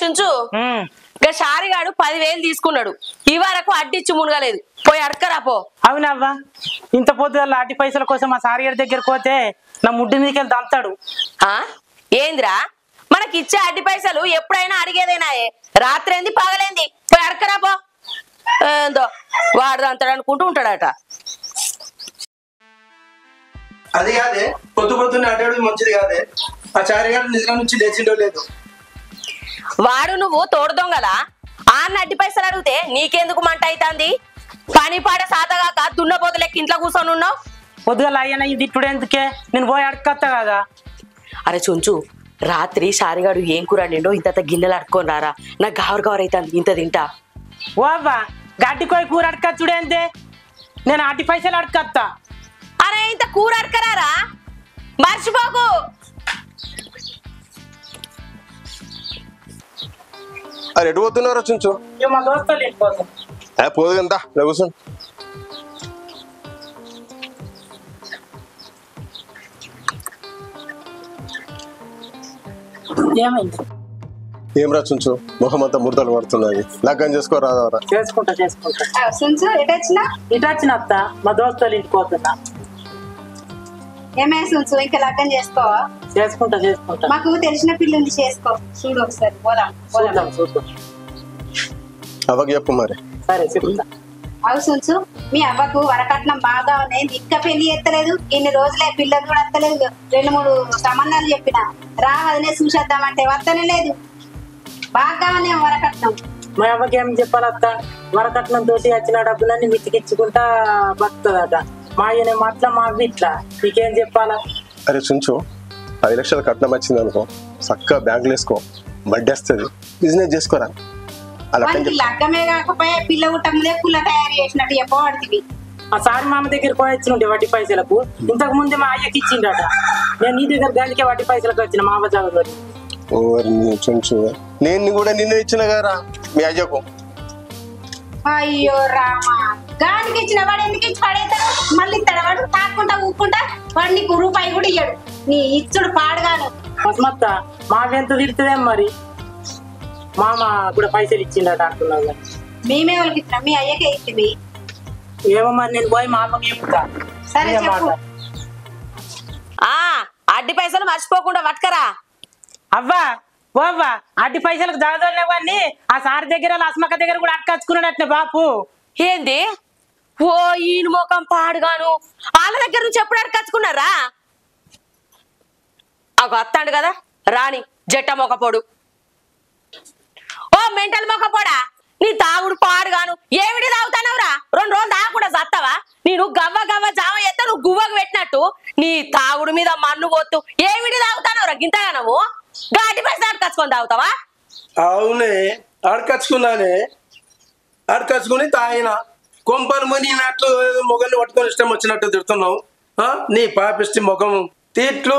చుంచు ఇక షారిగాడు 10,000 తీసుకున్నాడు ఈ వరకు అడ్డిచ్చి మునగలేదు పోయి అడకరా పో. అవునవ్వా ఇంత పొద్దుల అడ్డి పైసల కోసం ఆ సారి గారి దగ్గరకు పోతే నా ముడ్డి మీదకెళ్ళి దంతాడు. ఏంద్రా మనకి ఇచ్చే అడ్డి పైసలు ఎప్పుడైనా అడిగేదేనాయే రాత్రి ఏంది పగలేంది పోయి అడకరా పో. ఏందో వాడు దంతాడు అనుకుంటూ ఉంటాడట. అది కాదే పొద్దు పొద్దున్న అడ్డాడు మంచిది కాదే. ఆ చారిగాడు నిజం నుంచి లేచిండో లేదు. వాడు నువ్వు తోడుదాం కదా ఆన్న అడ్డి పైసలు అడిగితే నీకెందుకు మంట అవుతుంది? పని పాట సాతగాక దున్నపోతలెక్క ఇంట్లో కూర్చొని ఉన్నావు. పొద్దుగల అయ్యన ఇది ఇప్పుడు ఎందుకే నేను పోయి అడగత్తా కదా. అరే చుంచు రాత్రి షారిగాడు ఏం కూర నిండో ఇంత గిన్నెలు అడుక్కొని రారా నాకు గవర్ గవర్ అవుతుంది ఇంత తింటా. ఓ అవ్వా గడ్డి కోయి కూర అడకచ్చుడే అంతే నేను అడ్డి పైసలు అడకత్తా. అరే ఇంత కూర అడకరారా మర్చిపోకు. అరే ఎటు పోతున్నారా చుంచు? మా దోస్తులు వెళ్ళిపోతాం. పోదు కదా కూర్చోండి. ఏమైంది? ఏం రా చుంచు ముఖం అంతా ముడతలు పడుతున్నాయి. లగ్గం చేసుకోరాదవరా? చేసుకుంటా ఇటు వచ్చిన అత్త మా దోస్తులు ఇంటికి పోతున్నా. ఏమే సుంచు ఇంకా లగ్గం చేసుకోవా? చేసుకుంటా మాకు తెలిసిన పిల్లని చేసుకో చూడు ఒకసారి చూద్దాం. అవకి చెప్పు మరి. సరే చెప్తా. అవు సుంచు మీ అవ్వకు వరకట్నం బాగా ఉన్నాయి ఇంకా పెళ్లి ఎత్తలేదు ఇన్ని రోజులే పిల్లలు కూడా వస్తలేదు 2-3 సంబంధాలు చెప్పిన రావదనే చూసేద్దామంటే వస్తనే లేదు బాగా ఉన్నాయి వరకట్నం. మా అవ్వకి ఏం చెప్పాలత్త వరకట్నం తోటి వచ్చిన డబ్బులన్నీ మితికిచ్చుకుంటా బతుందట. మా అయ్యనే మాట్లా మా అవ్వి ఇట్లా నీకేం చెప్పాలా? అరే చుంచు 10 లక్షల కట్నం వచ్చింది అనుకో చక్కగా బ్యాంకులు వేసుకో వడ్డేస్తుంది బిజినెస్ చేసుకోరా. లగ్గమే కాకపోయా పిల్ల గుట్టములే పుల్ల తయారు చేసినట్టు చెప్పబడుతుంది. ఆ సారి మామ దగ్గర పోయొచ్చినుండే వడ్డీ పైసలకు ఇంతకు ముందే మా అయ్యకి ఇచ్చిండట. నేను నీ దగ్గర దానికే వడ్డీ పైసలకు వచ్చిన మా అవ్వ చదువు. చుంచు నేను కూడా నిన్ను ఇచ్చిన కదా మీ అయ్యకు. అయ్యో రామా గానికి ఇచ్చిన వాడు ఎందుకు ఇచ్చి పడేస్తాడు? మళ్ళీ ఇస్తాడు వాడు తాక్కుంటా ఊక్కుంటా వాడు నీకు రూపాయి కూడా ఇయ్యాడు. నీ ఇచ్చుడు పాడుగాను. అసమత్త మాకెంత తిడుతుందేం మరి మామ కూడా పైసలు ఇచ్చిండట అంటున్నావు. మేమే వాళ్ళకి ఇచ్చినాం మీ అయ్యకే ఇచ్చింది. ఏమో మరి నేను పోయి మా అమ్మకి చెప్తా. సరే చెప్పు. అడ్డి పైసలు మర్చిపోకుండా పట్టుకరా. అవ్వా ఓ అవ్వా అడ్డి పైసలకు దాదాన్ని ఆ సారి దగ్గర లస్మక్క దగ్గర కూడా అట్టకచ్చుకున్నాడట బాపు. ఏంది ఓ ఈయన మోకం పాడుగాను వాళ్ళ దగ్గర నుంచి ఎప్పుడు అడకచ్చుకున్నారా? అగో అత్తాడు కదా రాణి జట్ట మొకపోడు. ఓ మెంటల్ మొకపోడా నీ తాగుడు పాడుగాను ఏమిటి తాగుతానవురా? 2 రోజులు తాగకుండా సత్తవా? నేను గవ్వ జామ ఎత్తా నువ్వు గువ్వకు పెట్టినట్టు నీ తాగుడు మీద మన్ను పోతూ ఏమిటి తాగుతానవురా గింతగా నువ్వు? గాడి పైసలు అడకచ్చుకొని తాగుతావా? అవునే అడకచ్చుకున్నానే అడకచ్చుకుని తాగిన కొంపను మునిగినట్లు మొగల్ని పట్టుకొని ఇష్టం వచ్చినట్టు తిడుతున్నావు. నీ పాపిష్టి ముఖం తిట్లు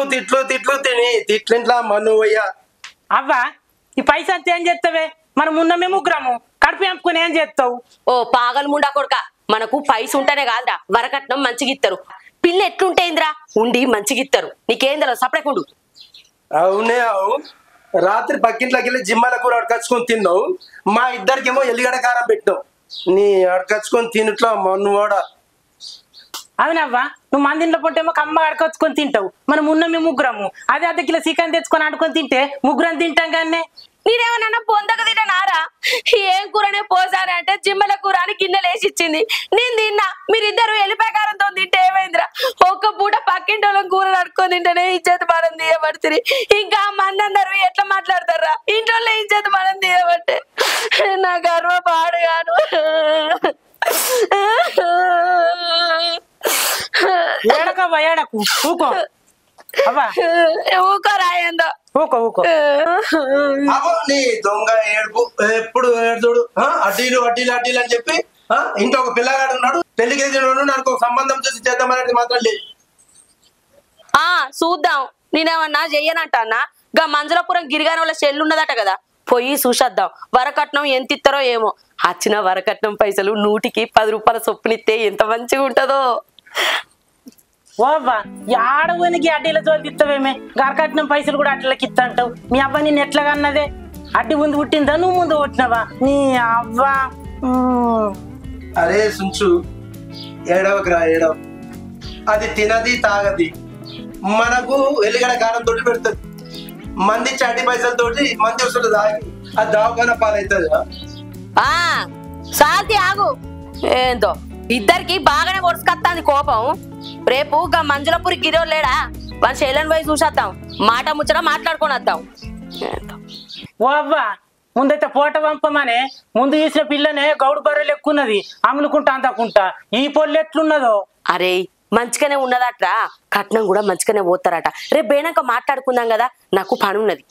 తిని తిట్లింట్లా మన్ను అయ్యా. అవ్వా ఈ పైసా ఏం చేస్తావే? మనం ఉన్నమే ముగ్గురము కడుపు ఎంపుకుని ఏం చేస్తావు? ఓ పాగలు ముండా కొడుక మనకు పైస ఉంటేనే కాదురా వరకట్నం మంచిగిత్తరు. పిల్ల ఎట్లుంటేందిరా ఉండి మంచిగిత్తరు. నీకేం తెలియదు సపడకుండు. అవునే అవు రాత్రి పక్కింట్లోకి వెళ్ళి జిమ్మల కూర అడకచ్చుకొని తిన్నావు. మా ఇద్దరికేమో ఎల్లిగడ్డ కారం పెట్టినావు. నీ అడకచ్చుకొని తినట్లా మన్ను వాడ. అవునవ్వా నువ్వు మందిలో పొట్టేమో కమ్మ అడకొచ్చుకొని తింటావు. మనం ఉన్నమే ముగ్గురము అదే అర్ధ కిలో చికెన్ తెచ్చుకొని ఆడుకొని తింటే ముగ్గురం తింటాం కానీ నేనేమన్నా పొందక తిన్నారా? ఏం కూరనే పోసారా అంటే జిమ్మల కూర అని గిన్నెలు వేసి ఇచ్చింది నేను తిన్నా. మీరిద్దరు ఎల్లిపాయకారంతో తింటే ఏమైందిరా? ఒక్క పూట పక్కింటోళ్ళం కూరలు అడుక్కొని తింటేనే ఇచ్చేది మనం తీయబడుతుంది. ఇంకా మంది అందరూ ఎట్లా మాట్లాడతారా? ఇంట్లో ఇచ్చేది మనం తీయబట్టే నా గర్వ పాడుగాను. ఏడకవ్వా ఏడకు ఊకో అవ్వా ఊకోరా ఏందో ఊకో అగో నీ దొంగ ఏడుపు ఎప్పుడు ఏడుచుడు అడ్డీలు అని చెప్పి ఇంకొక పిల్లగాడు ఉన్నాడు పెళ్లికి నాకు ఒక సంబంధం చూసి చేద్దామనేది మాత్రం లేదు. చూద్దాం నేనేమన్నా చెయ్యనంట అన్న గా మంజులపురం గిరిగాని వాళ్ళ చెల్లు ఉన్నదట కదా పోయి చూసేద్దాం. వరకట్నం ఎంత ఇస్తారో ఏమో. వచ్చిన వరకట్నం పైసలు 100కి 10 రూపాయల చొప్పునిస్తే ఎంత మంచిగా ఉంటుందో. ఓవ్వా ఆడవనికి అడ్డీల జోలికి ఇస్తావేమే? గరకట్నం పైసలు కూడా అట్లకి ఇస్తా అంటావు. మీ అబ్బాయి నిన్ను ఎట్లాగా అన్నదే? అడ్డి ముందు పుట్టిందా నువ్వు ముందు పుట్టినవా నీ అవ్వా అరే సుంచు ఏడవకరా ఏడవ అది తినది తాగది మనకు ఎల్లిగడ కారం తోటి పెడుతుంది మంది చాటి పైసలతోటి మంది వస్తుంది తాగి అది దావకాన పాలవుతుంది సాల్తి ఆగు ఏందో ఇద్దరికి బాగానే ఒడుసుకొస్తాంది కోపం రేపు గా మంజులపురి గిరో లేడా వాళ్ళ శైలను పోయి చూసేద్దాం మాట ముచ్చట మాట్లాడుకొని వద్దాం ఓ అవ్వా ముందైతే పూట పంపమనే ముందు చూసిన పిల్లనే గౌడు బర్రెలు ఎక్కున్నది అమ్ములుకుంటా అంతకుంటా ఈ పొల్లు ఎట్లున్నదో అరే మంచిగానే ఉన్నదట్రా కట్నం కూడా మంచిగానే పోతారట రేపు బేనాక మాట్లాడుకుందాం కదా నాకు పని ఉన్నది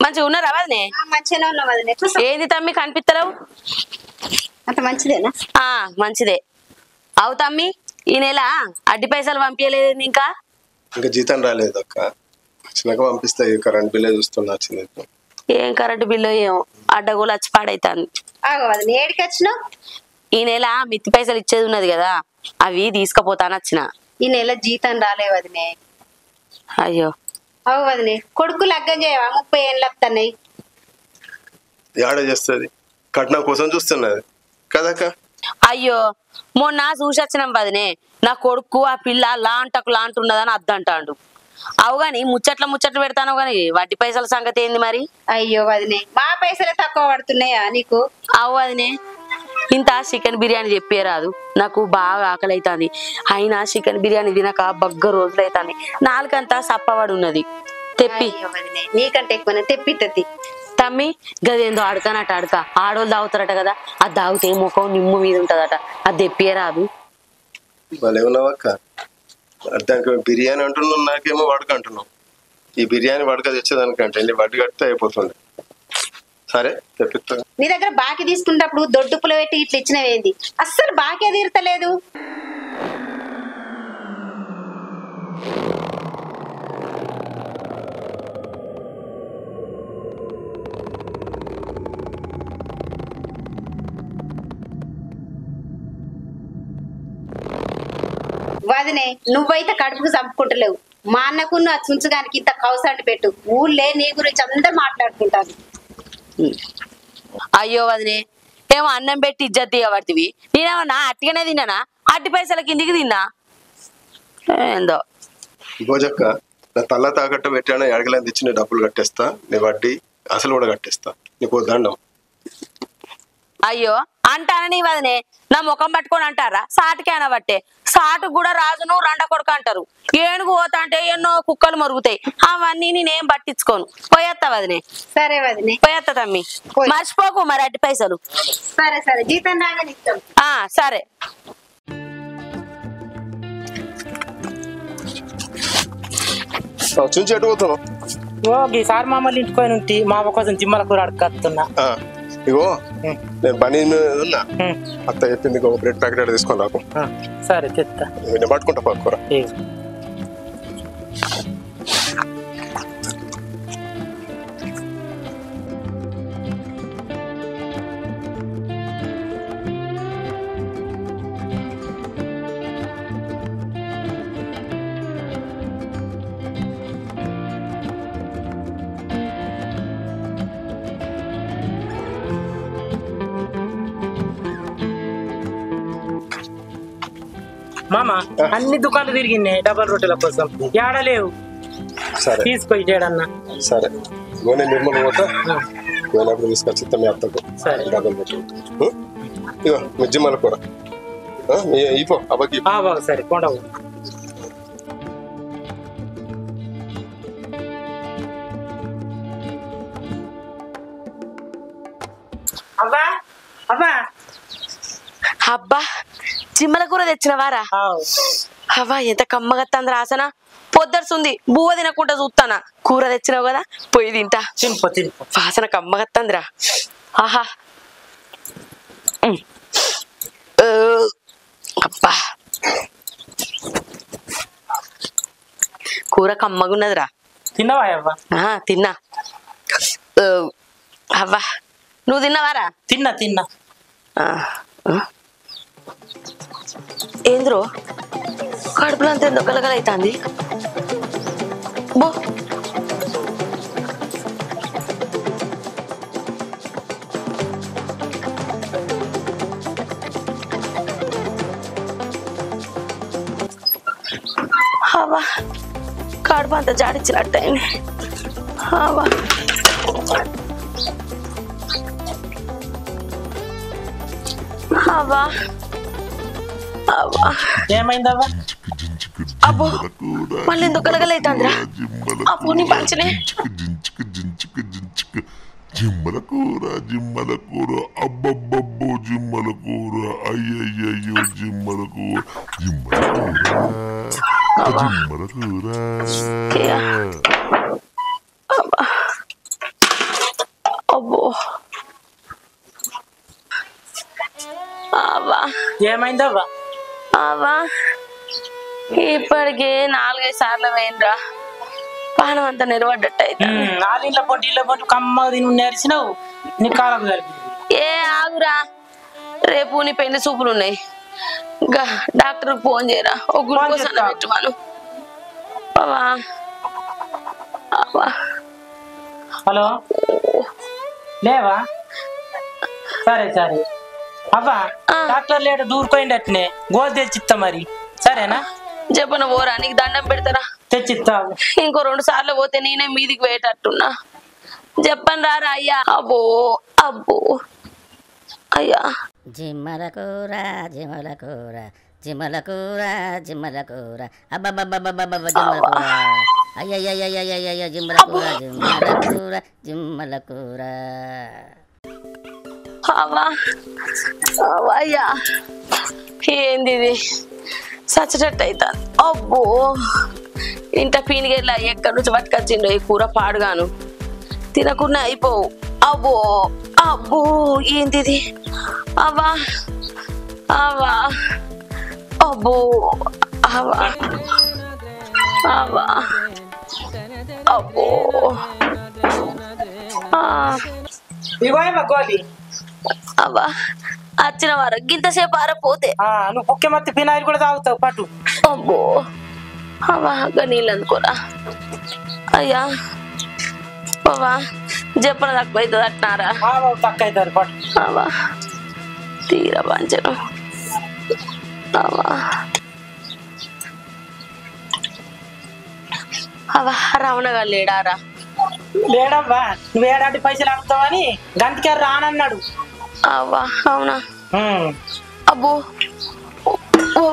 మంచిగా ఉన్నారా వదినే మంచిగానే ఉన్నావు వదినే ఏంది తమ్మి కనిపిస్తలేవు అంత మంచిదేనా మంచిదే అవు తమ్మి ఈ నెల అడ్డి పైసలు పంపించలేదు ఇంకా జీతం రాలేదు అక్క వచ్చినాక పంపిస్తాయి కరెంట్ బిల్లే చూస్తున్నా వచ్చింది ఏం కరెంటు బిల్లు ఏమో అడ్డగోలు వచ్చి పాడైతాను వదిన ఏడికి వచ్చినావు ఈ నెల మిత్తి పైసలు ఇచ్చేది ఉన్నది కదా అవి తీసుకుపోతాను వచ్చిన ఈ నెల జీతం రాలే వదినే అయ్యో అవు వదినే కొడుకు లగ్గం చేయవా 30 ఏళ్ళు వస్తున్నాయి ఏడ చేస్తుంది కట్నం కోసం చూస్తున్నది కదక్క అయ్యో మొన్న చూసొచ్చినాం వదినే నా కొడుకు ఆ పిల్ల లాంటకు లాంటున్నదని అద్దంటాడు అవు గాని ముచ్చట్లు పెడతాను గాని వడ్డీ పైసల సంగతి ఏంది మరి అయ్యో వదినే మా పైసలే తక్కువ పడుతున్నాయా నీకు అవు వదినే ఇంత చికెన్ బిర్యానీ చెప్పేరాదు నాకు బాగా ఆకలి అవుతుంది అయినా చికెన్ బిర్యానీ తినక బగ్గ రోజులు అవుతాయి నాలుకంతా సప్పబడి ఉన్నది తెప్పి నీకంటే ఎక్కువ తెప్పిత్తది తమ్మి గదేందో అడకనట అడక ఆడోళ్ళు తాగుతారట కదా అది తాగితే ముఖం నిమ్ము మీద ఉంటదట అది తెప్పియరాదు భలే ఉన్నావక్క దానికి బిర్యానీ అంటున్నావు నాకేమో వడక అంటున్నావు ఈ బిర్యానీ వడక తెచ్చేదానికంటే నీ వడ్డీ కడితే అయిపోతుంది సరే తెప్పిస్తా నీ దగ్గర బాకీ తీసుకున్నప్పుడు దొడ్డుప్పులు పెట్టి ఇట్లా ఇచ్చినవేంది అస్సలు బాకీ తీరతలేదు వదినే నువ్వైతే కడుపుకు చంపుకుంటలేవు మా అన్నకు ఆ చుంచుగానికి ఇంత కౌసాన్ని పెట్టు ఊళ్ళే నీ గురించి అందరు మాట్లాడుకుంటారు అయ్యో వదినే ఏమో అన్నం పెట్టి ఇజ్జత్ దిగబడితివి నేనేమన్నా అట్టిగానే తిన్నానా అట్టి పైసల కిందికి తిన్నా ఏందో భోజక్క నా తల్ల తాకట్టు పెట్టాను ఎడగలేని తెచ్చి నీ డబ్బులు కట్టేస్తా నీ వడ్డీ అసలు కూడా కట్టేస్తా నీకు దండం అయ్యో అంటానని వదినే నా ముఖం పట్టుకొని అంటారా సాటుకే అనబట్టే సాటు కూడా రాజును రండ కొడుకు అంటారు ఏనుగు పోతా అంటే ఎన్నో కుక్కలు మరుగుతాయి అవన్నీ నేనేం పట్టించుకోను పోయేత్తా వదినే సరే వదినే పోయేత్తా తమ్మి మర్చిపోకు మరి అడ్డి పైసలు సరే సరే జీతం రాగానే ఇస్తాం సరే చూసి ఎటు పోతున్నావు ఈసారి మామూలు ఇంటికి పోయి ఉంటే మామ కోసం జిమ్మల కూర అడగస్తున్నా ఇగో నేను పని ఉన్నా అత్త చెప్పింది ఒక బ్రెడ్ ప్యాకెట్ తీసుకొని రాకు సరే చెప్తా నేను పట్టుకుంటా కూర మామ అన్ని దుకాణాలు తిరిగింది డబల్ రొట్టెల కోసం ఏడలేవు సరే తీసుకొని చేయడన్నా సరే నేను నిర్మల్ పోతా పోయినప్పుడు తీసుకొచ్చి మీ అత్తకు సరే డబల్ రొట్టె ఇగో మిజ్జిమల కూర ఇపో అబ్బకి సరే కొండవు అబ్బా అబ్బా అబ్బా చిమ్మల కూర తెచ్చినవారా అవ్వా ఎంత కమ్మగత్తంది రాసన పొద్దరుస్తుంది బువ్వ తినకుండా చూస్తానా కూర తెచ్చినావు కదా పోయి తింటా వాసన కమ్మగత్తందిరా ఆహా అబ్బా కూర కమ్మగున్నదిరా తిన్నావా అవ్వా తిన్నా అవ్వా నువ్వు తిన్నావారా? తిన్నా ఏంద్రో కడుపులో అంత ఎందుకు గలగలైతాంది? బో హవా కడుపు అంత జాడిచ్చినట్టయింది. హవా హవా హవా ఏమైందవ్వా? అబ్బో మళ్ళీ ఎందుకు గలగలైతాందిరా? అబ్బో నీ పంచనే జిమ్మల కూర అబ్బబ్బబ్బో జిమ్మల కూర అయ్యయ్యో జిమ్మల కూర అబ్బో అవ్వా ఏమైందవ్వా? అవ్వా ఇప్పటికే 4-5 సార్లు పోయినరా, పానం అంతా నిలబడ్డట్టు అయితే. నాలుగుల పొట్టు కమ్మ తిని నేర్చినావు నీ కాలం కలిపి. ఏ ఆగురా, రేపు నీ పెళ్లి చూపులు ఉన్నాయి. ఇంకా డాక్టర్ ఫోన్ చేయరా, ఒక గ్లూకోజ్ అన్న పెట్టుమాను. అవ్వా అవ్వా హలో లేవా? సరే అవ్వా డాక్టర్ లేడు దూరుకోయిండట్నే గోల్ తెచ్చిస్తా మరి, సరేనా? చెప్పను పోరా, నీకు దండం పెడతారా? తెచ్చిస్తా. ఇంకో 2 సార్లు పోతే నేనే మీదికి పోయేటట్టున్నా. చెప్పను రారా అయ్యా. అబ్బో అబ్బో అయ్యా. జిమ్మల కూర అబ్బబ్బబ్బబ్బబ్బ జిమ్మల కూర అయ్యయ్యయ్యయ్యయ్య జిమ్మల కూర అవ్వా అవ్వా అయ్యా, ఏంది ఇది సచ్చటట్టు అవుతాను. అబ్బో ఇంట పీనిగేలా ఎక్కడి నుంచి పట్టుకొచ్చిండో ఈ కూర పాడుగాను, తినకుండా అయిపోవు. అబ్బో అబ్బో ఏంటిది? అవ్వా అవ్వా అబ్బో అవ్వా అవ్వా అబ్బో గోలి అవ్వా వచ్చిన వారు గింతసేపు ఆరపోతే నువ్వు ముఖ్యమంత్రి పినాయిలు కూడా తాగుతావు పట్టు. అబ్బో అవ్వా నీళ్ళు అందుకోరా అయ్యా. బావా చెప్పన తక్కువ అవుతుంది అంటున్నారా? తక్కువ అవుతారు పట్టు. అవ్వా తీరా పంచను. అవ్వా అవ్వా రమణగా లేడారా? లేడవ్వా, నువ్వు ఏడాది పైసలు అడుగుతావని గంటకి రానన్నాడు. అవ్వా అవునా? అబ్బో ఓ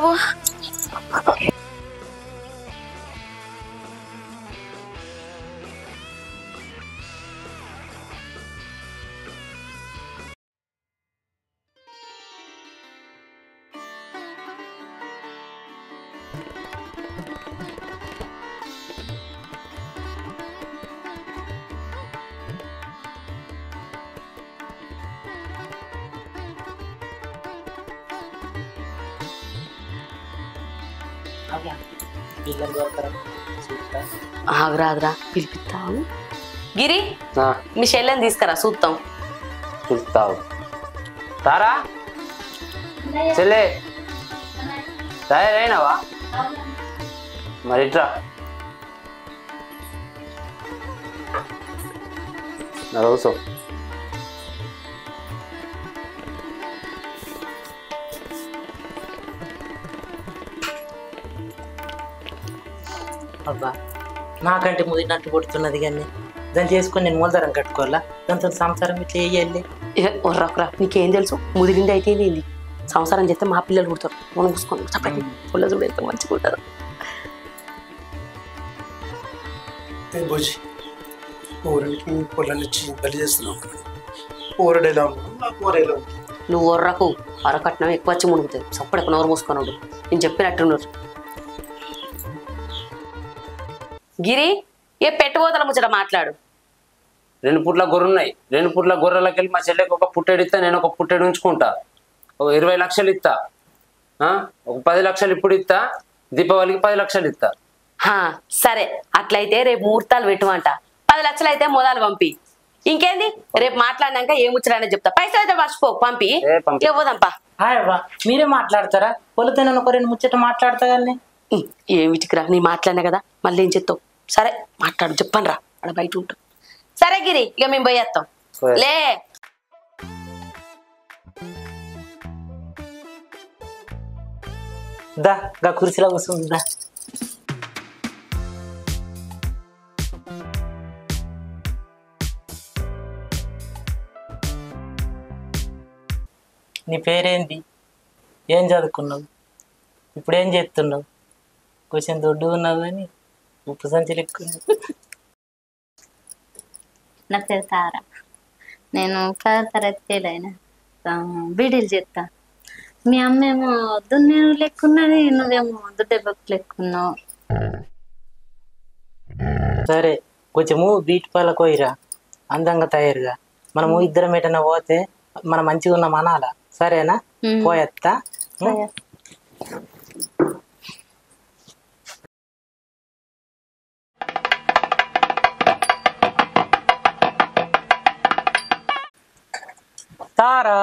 ఆగురా పిలిపిస్తావు. గిరి మీ చెల్లెని తీసుకురా చూస్తాం. పిలుస్తావు తారా చెల్లె తయారైనావా? మరి ఇట్రా కూర్చో. అబ్బా నాకంటే ముదిరినట్టు కొడుతున్నది కానీ దాన్ని చేసుకొని నేను మూలధరం కట్టుకోవాలా? దాంతో సంసారం ఇట్లా వేయాలి. ఒర్రకురా, నీకేం తెలుసు? ముదిరింది అయితే ఏంది? సంసారం చేస్తే మా పిల్లలు పుడతారు. మనం చూసుకొని చెప్పండి పుల్ల చూడు ఎంత మంచిగా ఉంటారు. భోజీ ఊరికి పొలాన్నిచ్చి పెళ్లి చేస్తున్నావు. ఊరడేలా ఊరేలా నువ్వు ఒర్రకు, అరకట్నం ఎక్కువ వచ్చి మునుగుతుంది. సప్పుడు నోరు మూసుకొని ఉండు. నేను చెప్పినట్టున్నారు. గిరి ఏ పెట్టుబోతల ముచ్చట మాట్లాడు. 2 పుట్ల గొర్రెలున్నాయి. 2 పుట్ల గొర్రెలకి వెళ్ళి మా చెల్లెకి ఒక పుట్టేడు ఇస్తా, నేను ఒక పుట్టేడు ఉంచుకుంటా. ఒక 20 లక్షలు ఇస్తా, ఒక 10 లక్షలు ఇప్పుడు ఇస్తా, దీపావళికి 10 లక్షలు ఇస్తా. సరే అట్లయితే రేపు ముహూర్తాలు పెట్టుమంట. 10 లక్షలు అయితే మొదలు పంపి. ఇంకేంది రేపు మాట్లాడినాక ఏ ముచ్చరైనా చెప్తా. పైసలు అయితే మర్చిపో పంపి ఇవ్వదంపా. హాయ్ అవ్వ మీరే మాట్లాడతారా? పొలితే నేను ఒక 2 ముచ్చట మాట్లాడతా కానీ ఏమిటికిరా నీ మాట్లాడినా కదా మళ్ళీ ఏం చెప్తావు? సరే మాట్లాడు చెప్పను రా అక్కడ బయట ఉంటాం. సరే గిరి ఇక మేము పోయేస్తాం లే. దా గా కుర్చీలో కూర్చుంది దా. నీ పేరేంటి? ఏం చదువుకున్నావు? ఇప్పుడు ఏం చేస్తున్నావు? కొంచెం దొడ్డు ఉన్నావు కానీ ఉప్పు సంచులు ఎక్కువ. నా పేరు తార. నేను 10వ తరగతి ఫెయిల్ అయినా, బీడీలు చేస్తా. మీ అమ్మేమో దున్నేరు లెక్కున్నది, నువ్వేమో దుడ్డెబ్బకు లెక్కున్నావు. సరే కొంచెము బీట్ పాల కోయిరా, అందంగా తయారుగా. మనము ఇద్దరం ఎటన్నా పోతే మనం మంచిగా ఉన్నాం అనాలా. సరేనా? పోయేస్తా. తారా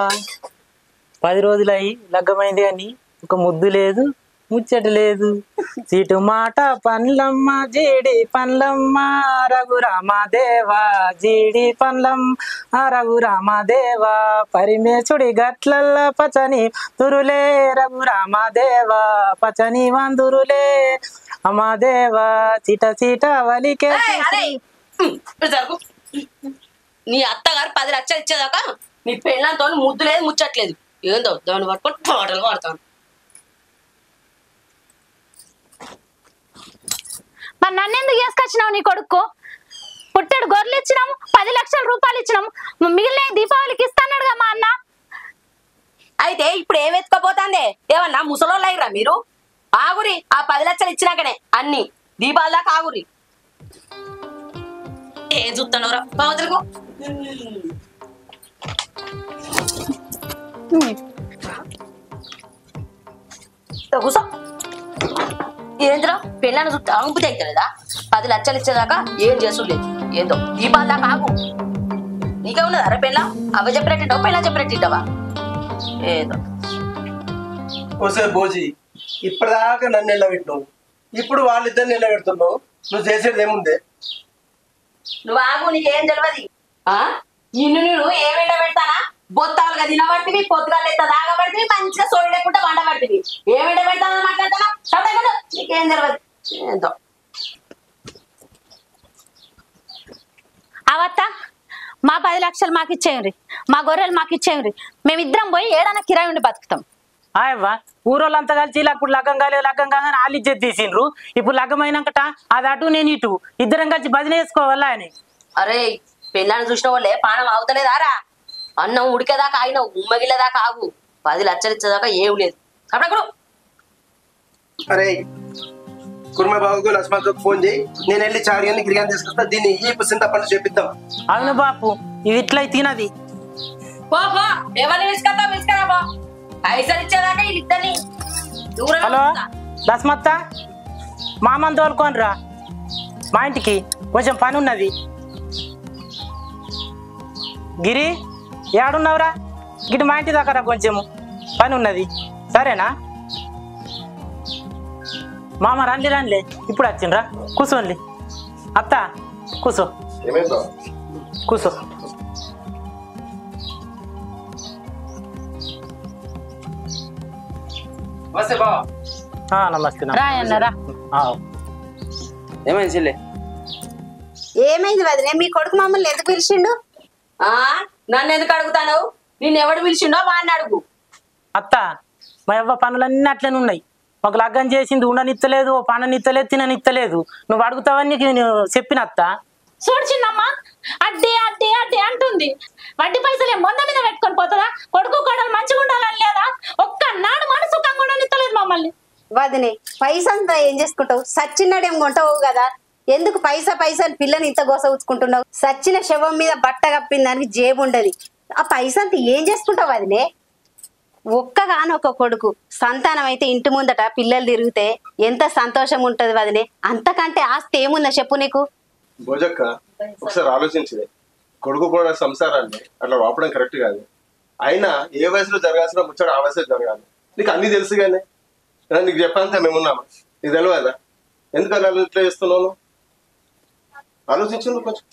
10 రోజులయ్యి లగ్గమైంది కానీ ఒక ముద్దు లేదు, ముచ్చట లేదు. సీటు మాట పండ్లమ్మ జీడి పండ్లమ్మ రఘురామదేవా, జీడి పండ్లం రఘురామదేవా, పరిమేశుడి గట్లల్ల పచని తురులే రఘురామదేవా, పచని వందురులే అమ్మదేవా, చీట చీట వలికే. నీ అత్తగారు 10 లక్షలు ఇచ్చేదాకా నీ పెళ్ళంతో ముద్దు లేదు ముచ్చట్లేదు. ఏందో దాన్ని పట్టుకొని పాటలు పాడతాను. మరి నన్ను ఎందుకు చేసుకొచ్చినావు? నీ కొడుకు పుట్టడు గొర్రెలు ఇచ్చినాము, 10 లక్షల రూపాయలు ఇచ్చినాము, మిగిలిన దీపావళికి ఇస్తాన్నాడుగా మా అన్న. అయితే ఇప్పుడు ఏం ఎత్తుకపోతాందే? ఏమన్నా ముసలోళ్ళు అయ్యరా మీరు? ఆగురి, ఆ 10 లక్షలు ఇచ్చినాకనే అన్ని దీపాల దాకా ఆగురి. ఏం చూస్తానవరా బావతలకు? కూసో. ఏంద్రా పెళ్ళాన్ని చూస్తే అంపు తెగలేదా? 10 లక్షలు ఇచ్చేదాకా ఏం చేసులేదు. ఏందో దీపాల దాకా ఆగు. నీకే ఉన్నదా అరే పెళ్ళ? అవ్వ చెప్పినట్టింటావు, పెళ్ళ చెప్పినట్టింటావా? ఏదో ఓసే భోజీ, ఇప్పటిదాకా నన్ను నిలబెట్టినావు, ఇప్పుడు వాళ్ళిద్దరు నిలబెడుతున్నావు. నువ్వు చేసేది ఏముందే? నువ్వు ఆగు, నీకేం తెలియదు. నిన్ను నేను ఏమేట పెడతానా? బొత్తాలుగా తినబడితే పొద్దుగా లేత దాగబడితే మంచిగా సోయి లేకుండా వండబడితే ఏమేట పెడతానని మాట్లాడతానా? చదవకుండా నీకేం తెలియదు. ఏందో అవత్త మా 10 లక్షలు మాకు ఇచ్చేయండి, మా గొర్రెలు మాకు ఇచ్చేయండి. మేమిద్దరం పోయి ఏడన్నా కిరాయి ఉండి బతుకుతాం. ఆయవ్వా ఊరోళ్ళంతా కలిసి అప్పుడు లగ్గం కాలేదు లగ్గం కాదని వాళ్ళు ఇచ్చేది తీసిండ్రు. ఇప్పుడు లగ్గమైనాకట అది అటు నేను ఇటు ఇద్దరం కలిసి భజన వేసుకోవాలా అని. అరే పెళ్ళాన్ని చూసిన వాళ్ళే పానం అవుతలేదారా? అన్నం ఉడికేదాకా ఆగినావు, ఉమ్మగిలేదాకా ఆగు. 10 లక్షలు ఇచ్చేదాకా ఏం లేదు. అప్పుడు అరే కుర్మ బాబుకు లక్ష్మణ్కు ఫోన్ చేయి, నేను వెళ్ళి చాడిగాన్ని గిరిగాని తీసుకొస్తా. దీన్ని ఈ చింత పండు చేపిద్దాం. అవును బాపు, ఇది ఇట్లా తినది. ఎవరిని విసుకరా బా, పైసలు ఇచ్చేదాకా వీళ్ళిద్దరిని. హలో లక్ష్మత్త, మామని తోలుకొని రా మా ఇంటికి, కొంచెం పని ఉన్నది. గిరి ఏడున్నావురా? గిటి మా ఇంటి దాకా కొంచెము పని ఉన్నది. సరేనా? మామ రండి రండి, ఇప్పుడు వచ్చిండ్రా. కూర్చోండి అత్త, కూర్చో కూర్చో. నమస్తే. ఏమైంది చెల్లె? ఏమైంది వదిలే? మీ కొడుకు మమ్మల్ని ఎందుకు పిలిచిండు? నన్ను ఎందుకు అడుగుతాను? నిన్ను ఎవడు పిలిచిండో వాడిని అడుగు. అత్త మా యవ్వ పనులన్నీ అట్లనే ఉన్నాయి. మాకు లగ్గం చేసింది ఉండనిత్తలేదు, పననిత్తలేదు, తిననిత్తలేదు. నువ్వు అడుగుతావని నేను చెప్పిన అత్త. చూడు చిన్నమ్మా, అడ్డే అడ్డే అడ్డే అంటుంది. వడ్డీ పైసలు మొన్న మీద పెట్టుకొని పోతుందా? కొడుకు కోడలు మంచిగా ఉండాలని లేదా? ఒక్కనాడు మనసు సుఖంగా ఉండనిత్తలేదు మమ్మల్ని. వదినే పైసంతా ఏం చేసుకుంటావు? సచ్చినాడేం కొంటావు కదా, ఎందుకు పైసా పైసలు పిల్లని ఇంత గోస ఉంచుకుంటున్నావు? సచ్చిన శవం మీద బట్ట కప్పిన దానికి జేబు ఉండదు. ఆ పైసంతా ఏం చేసుకుంటావు వదినే? ఒక్కగానొక్క కొడుకు సంతానం అయితే ఇంటి ముందట పిల్లలు తిరిగితే ఎంత సంతోషం ఉంటది వదినే. అంతకంటే ఆస్తి ఏముందా చెప్పు నీకు? భోజక్క ఒకసారి ఆలోచించే, కొడుకు కూడా సంసారాన్ని అట్లా వాపడం కరెక్ట్ కాదు. అయినా ఏ వయసులో జరగాల్సిన ముచ్చట ఆ వయసులో జరగాలి. నీకు అన్ని తెలుసు కానీ నీకు చెప్పాలంటే మేమున్నామా? నీకు తెలియదా? ఎందుకని అలా ఇట్లా చేస్తున్నాను? ఆలోచించు కొంచెం.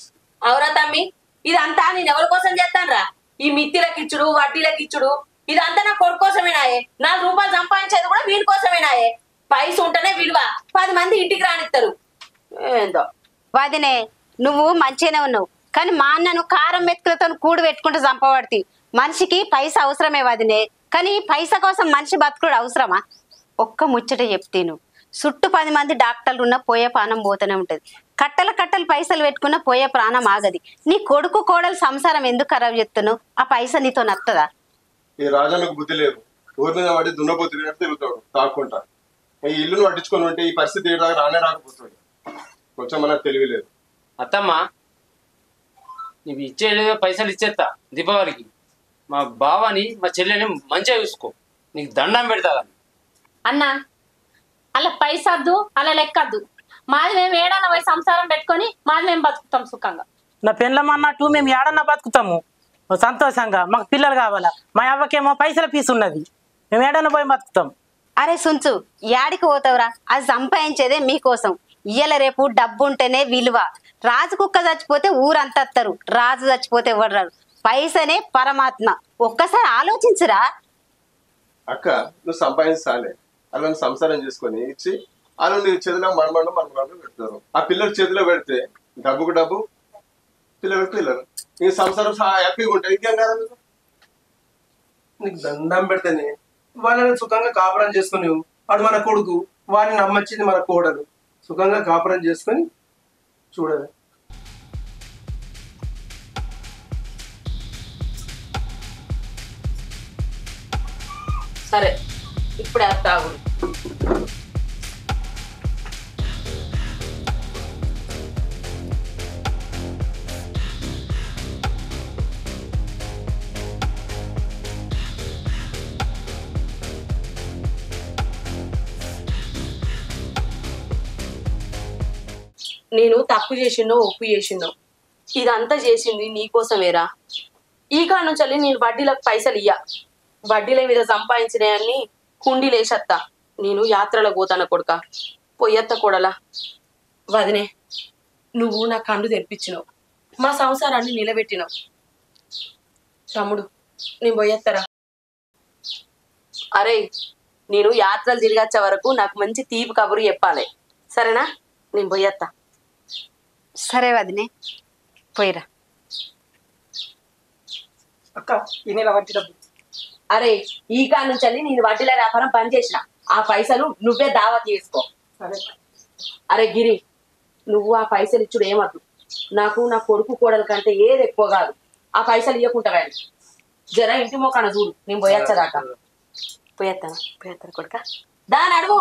అవురా తమ్మి, ఇదంతా నేను ఎవరి కోసం చేస్తాను? ఈ మిత్తిలకిచ్చుడు వడ్డీలకిచ్చుడు ఇదంతా నా కొడుకు కోసమేనాయే. 4 రూపాయలు సంపాదించేది కూడా వీడి కోసమేనాయే. పైస ఉంటేనే విలువ, 10 మంది ఇంటికి రానిస్తారు. ఏందో వదినే, నువ్వు మంచిగానే ఉన్నావు, కానీ మా అన్నను కారం మెతుకులతో కూడు పెట్టుకుంటూ చంపబడితే మనిషికి పైస అవసరమే వదినే. కానీ పైస కోసం మనిషి బతుకుడు అవసరమా? ఒక్క ముచ్చట చెప్తేను, చుట్టూ 10 మంది డాక్టర్లు ఉన్న పోయే ప్రాణం పోతూనే ఉంటది. కట్టలు పైసలు పెట్టుకున్న పోయే ప్రాణం ఆగది. నీ కొడుకు కోడలు సంసారం ఎందుకు ఖరాబ్ చేస్తున్నావు? ఆ పైస నీతో నత్తదా? ఈ రాజానికి బుద్ధి లేదు. ఊరి మీద పడి దున్నపో తిరిగినట్టు తిరుగుతాడు తాక్కుంటా. ఈ ఇల్లును పట్టించుకొని ఉంటే ఈ పరిస్థితి ఏడాది రానే రాకపోతుంది. కొంచెం మనకు తెలియలేదు. అత్తమ్మ, నీవు ఇచ్చే పైసలు ఇచ్చేస్తా దీపావళికి. మా బావని మా చెల్లెని మంచిగా చూసుకో, నీకు దండం పెడతా. అన్నా అలా పైసద్దు, అలా లెక్కద్దు. మాది మేము ఏడన్నా పోయి సంసారం పెట్టుకొని మాది మేము బతుకుతాం సుఖంగా. నా పెళ్ళం అన్నట్టు మేము ఏడన్నా బతుకుతాము సంతోషంగా. మాకు పిల్లలు కావాలా. మా అవ్వకేమో పైసల పీసు ఉన్నది, మేము ఏడన్నా పోయి బతుకుతాం. అరే సుంచు, యాడికి పోతావురా? అది సంపాదించేదే మీకోసం. ఇయ్యాల రేపు డబ్బు ఉంటేనే విలువ. రాజు కుక్క చచ్చిపోతే ఊరంతా వస్తారు, రాజు చచ్చిపోతే ఎవరు రారు. పైసనే పరమాత్మ. ఒక్కసారి ఆలోచించురా. అక్క, నువ్వు సంపాదించాలే, అలాని సంసారం చేసుకొని ఇచ్చి వాళ్ళు నీ చేతిలో మనమడం పెడతారు. ఆ పిల్లలు చేతిలో పెడితే డబ్బుకు డబ్బు, పిల్లలకు పిల్లలు, నీ సంసారం హ్యాపీగా ఉంటాయి. ఇంకేం కాదు. నీకు దండం పెడితేనే వాళ్ళని సుఖంగా కాపురం చేసుకుని, వాడు మన కొడుకు, వాడిని నమ్మచ్చింది మన కోడలు. సుఖంగా కాపురం చేసుకొని చూడాలి. సరే, ఇప్పుడే తాగు. నేను తప్పు చేసిండో ఒప్పు చేసిండో ఇదంతా చేసింది నీకోసమేరా. ఈ కాడ నుంచి నేను వడ్డీలకు పైసలు ఇయ్యా. వడ్డీల మీద సంపాదించినవన్నీ కుండీలేసత్తా. నేను యాత్రలకు పోతాను కొడుక, పొయ్యత్త కూడలా. వదినే, నువ్వు నా కండు తెరిపించినావు, మా సంసారాన్ని నిలబెట్టినావు. తమ్ముడు, నేను పోయత్తరా. అరే, నేను యాత్రలు తిరిగొచ్చే వరకు నాకు మంచి తీపి కబురు చెప్పాలి, సరేనా? నేను పోయత్తా. సరే వదినే, పోయిరా. అక్క, ఈ నెల వడ్డీ డబ్బు. అరే, ఈ కాడ నుంచి నేను వడ్డీల వ్యాపారం బంద్ చేసిన. ఆ పైసలు నువ్వే దావా చేసుకో. అరే గిరి, నువ్వు ఆ పైసలు ఇచ్చుడు ఏమద్దు. నాకు నా కొడుకు కోడల కంటే ఏది ఎక్కువ కాదు. ఆ పైసలు ఇవ్వకుంటా కానీ జర ఇంటి మోకాన చూడు. నేను పోయొచ్చదాకా. పోయేస్తాను కొడుక, దాని అడుగు.